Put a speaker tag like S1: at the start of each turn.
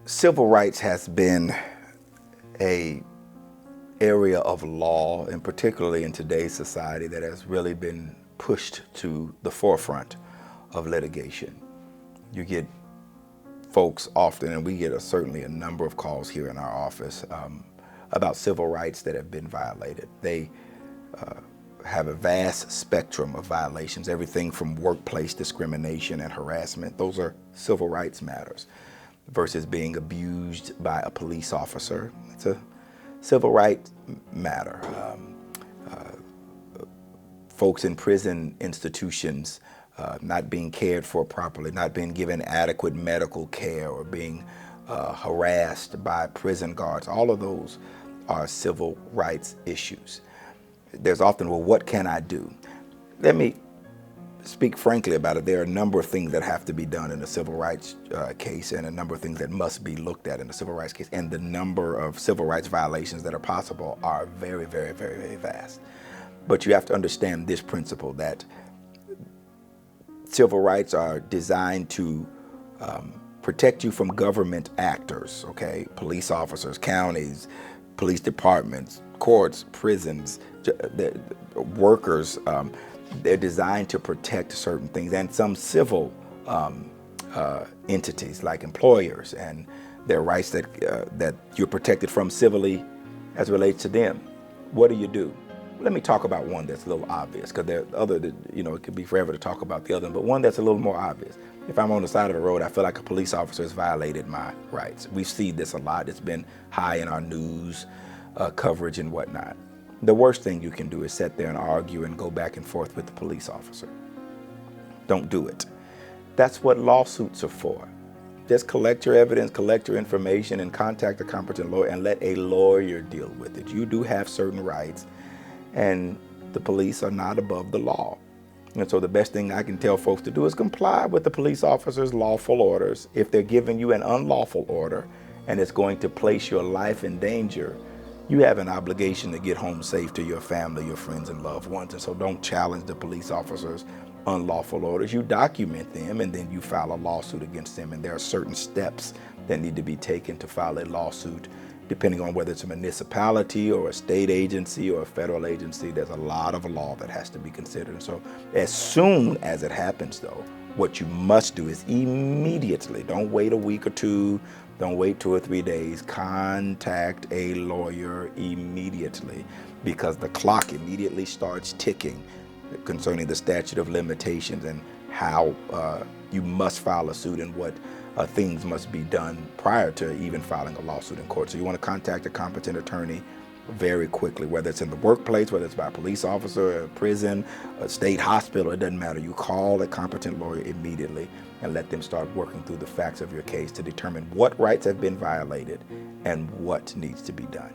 S1: Civil rights has been a area of law, and particularly in today's society, that has really been pushed to the forefront of litigation. You get folks often, and we get certainly a number of calls here in our office about civil rights that have been violated. They have a vast spectrum of violations, everything from workplace discrimination and harassment. Those are civil rights matters. Versus being abused by a police officer. It's a civil rights matter. Folks in prison institutions not being cared for properly, not being given adequate medical care, or being harassed by prison guards. All of those are civil rights issues. There's often, well, what can I do? Let me speak frankly about it. There are a number of things that have to be done in a civil rights case, and a number of things that must be looked at in a civil rights case. And the number of civil rights violations that are possible are very, very, very, very vast. But you have to understand this principle, that civil rights are designed to protect you from government actors, okay? Police officers, counties, police departments, courts, prisons, workers. They're designed to protect certain things, and some civil entities like employers and their rights that you're protected from civilly as relates to them. What do? Let me talk about one that's a little obvious, because there are other, it could be forever to talk about the other, but one that's a little more obvious. If I'm on the side of the road, I feel like a police officer has violated my rights. We see this a lot. It's been high in our news coverage and whatnot. The worst thing you can do is sit there and argue and go back and forth with the police officer. Don't do it. That's what lawsuits are for. Just collect your evidence, collect your information, and contact a competent lawyer and let a lawyer deal with it. You do have certain rights, and the police are not above the law. And so the best thing I can tell folks to do is comply with the police officer's lawful orders. If they're giving you an unlawful order and it's going to place your life in danger, you have an obligation to get home safe to your family, your friends, and loved ones. And so don't challenge the police officer's unlawful orders. You document them, and then you file a lawsuit against them. And there are certain steps that need to be taken to file a lawsuit, depending on whether it's a municipality or a state agency or a federal agency. There's a lot of law that has to be considered. So as soon as it happens, though, what you must do is immediately, don't wait a week or two, don't wait 2 or 3 days, contact a lawyer immediately, because the clock immediately starts ticking concerning the statute of limitations and how you must file a suit and what things must be done prior to even filing a lawsuit in court. So you want to contact a competent attorney very quickly, whether it's in the workplace, whether it's by a police officer, a prison, a state hospital, it doesn't matter. You call a competent lawyer immediately and let them start working through the facts of your case to determine what rights have been violated and what needs to be done.